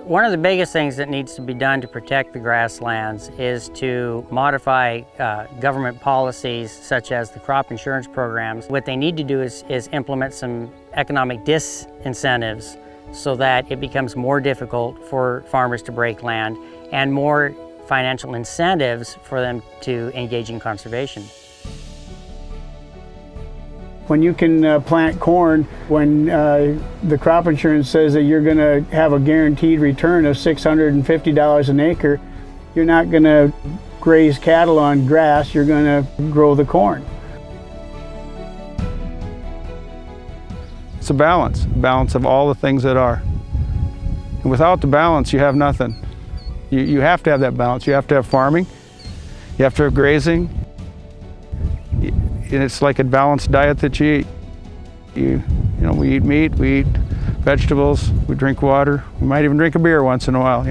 One of the biggest things that needs to be done to protect the grasslands is to modify government policies such as the crop insurance programs. What they need to do is implement some economic disincentives so that it becomes more difficult for farmers to break land and more financial incentives for them to engage in conservation. When you can plant corn, when the crop insurance says that you're going to have a guaranteed return of $650 an acre, you're not going to graze cattle on grass, you're going to grow the corn. It's a balance of all the things that are. And without the balance, you have nothing. You have to have that balance. You have to have farming, you have to have grazing, and it's like a balanced diet that you eat. We eat meat, we eat vegetables, we drink water, we might even drink a beer once in a while,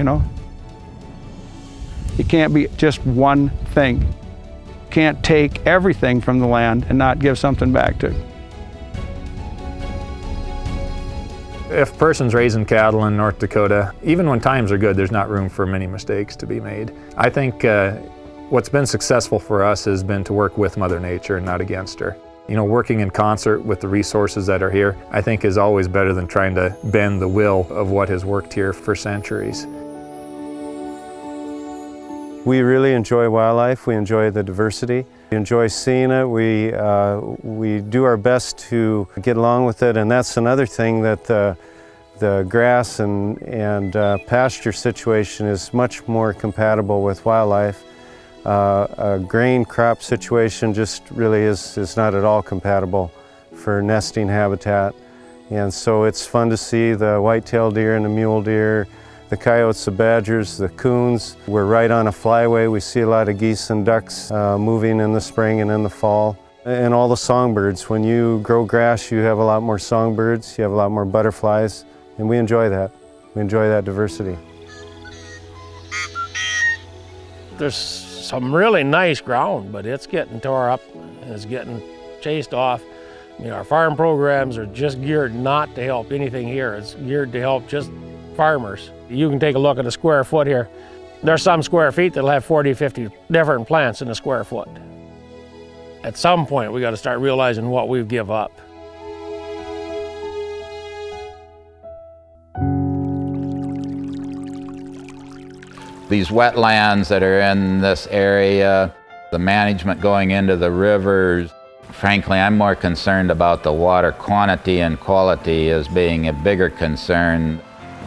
It can't be just one thing. You can't take everything from the land and not give something back to it. If a person's raising cattle in North Dakota, even when times are good, there's not room for many mistakes to be made. I think what's been successful for us has been to work with Mother Nature and not against her. Working in concert with the resources that are here, I think is always better than trying to bend the will of what has worked here for centuries. We really enjoy wildlife, we enjoy the diversity, we enjoy seeing it, we do our best to get along with it, and that's another thing that the grass and pasture situation is much more compatible with wildlife. A grain crop situation just really is not at all compatible for nesting habitat, and so it's fun to see the white-tailed deer and the mule deer, the coyotes, the badgers, the coons. We're right on a flyway. We see a lot of geese and ducks moving in the spring and in the fall. And all the songbirds. When you grow grass, you have a lot more songbirds, you have a lot more butterflies, and we enjoy that. We enjoy that diversity. There's some really nice ground, but it's getting tore up and it's getting chased off. Our farm programs are just geared not to help anything here. It's geared to help just farmers. You can take a look at a square foot here. There's some square feet that'll have 40, 50 different plants in a square foot. At some point, we got to start realizing what we give up. These wetlands that are in this area, the management going into the rivers, frankly, I'm more concerned about the water quantity and quality as being a bigger concern.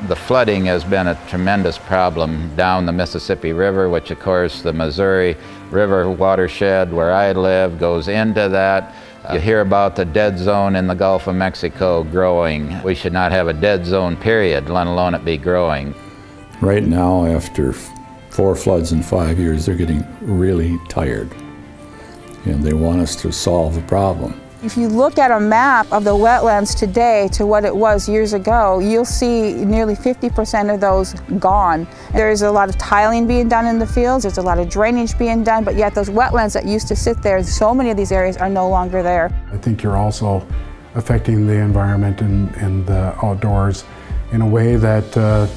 The flooding has been a tremendous problem down the Mississippi River, which of course the Missouri River watershed where I live goes into that. You hear about the dead zone in the Gulf of Mexico growing. We should not have a dead zone, period, let alone it be growing. Right now, after 4 floods in 5 years, they're getting really tired, and they want us to solve the problem. If you look at a map of the wetlands today to what it was years ago, you'll see nearly 50% of those gone. There's a lot of tiling being done in the fields, there's a lot of drainage being done, but yet those wetlands that used to sit there, so many of these areas are no longer there. I think you're also affecting the environment and the outdoors in a way that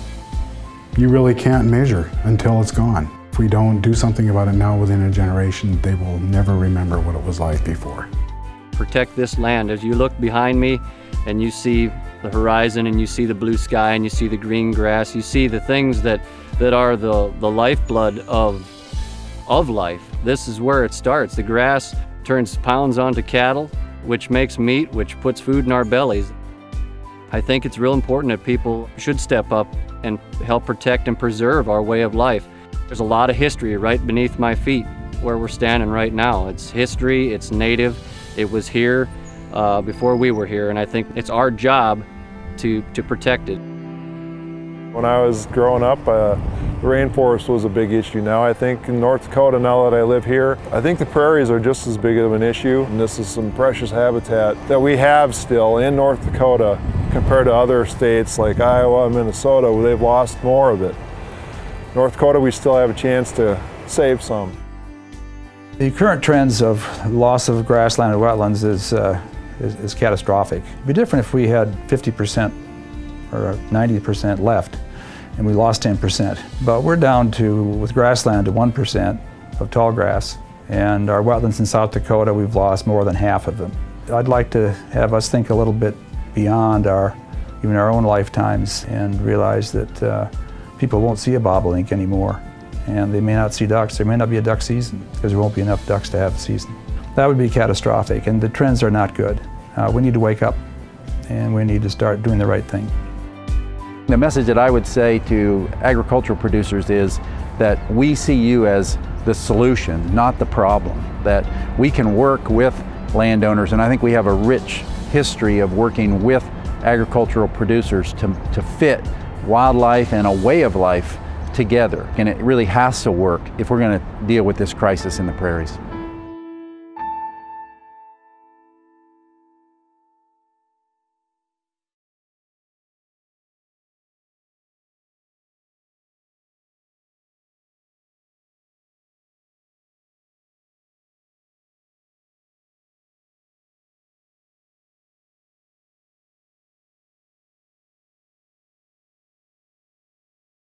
you really can't measure until it's gone. If we don't do something about it now within a generation, they will never remember what it was like before. Protect this land. As you look behind me and you see the horizon and you see the blue sky and you see the green grass, you see the things that are the lifeblood of life. This is where it starts. The grass turns pounds onto cattle, which makes meat, which puts food in our bellies. I think it's real important that people should step up and help protect and preserve our way of life. There's a lot of history right beneath my feet where we're standing right now. It's history, it's native. It was here before we were here, and I think it's our job to protect it. When I was growing up, the rainforest was a big issue. Now I think in North Dakota, now that I live here, I think the prairies are just as big of an issue, and this is some precious habitat that we have still in North Dakota compared to other states like Iowa and Minnesota, where they've lost more of it. North Dakota, we still have a chance to save some. The current trends of loss of grassland and wetlands is catastrophic. It'd be different if we had 50% or 90% left, and we lost 10%. But we're down to, with grassland, to 1% of tall grass. And our wetlands in South Dakota, we've lost more than half of them. I'd like to have us think a little bit beyond even our own lifetimes and realize that people won't see a bobolink anymore. And they may not see ducks. There may not be a duck season because there won't be enough ducks to have a season. That would be catastrophic, and the trends are not good. We need to wake up, and we need to start doing the right thing. The message that I would say to agricultural producers is that we see you as the solution, not the problem. That we can work with landowners, and I think we have a rich history of working with agricultural producers to fit wildlife and a way of life together. And it really has to work if we're going to deal with this crisis in the prairies.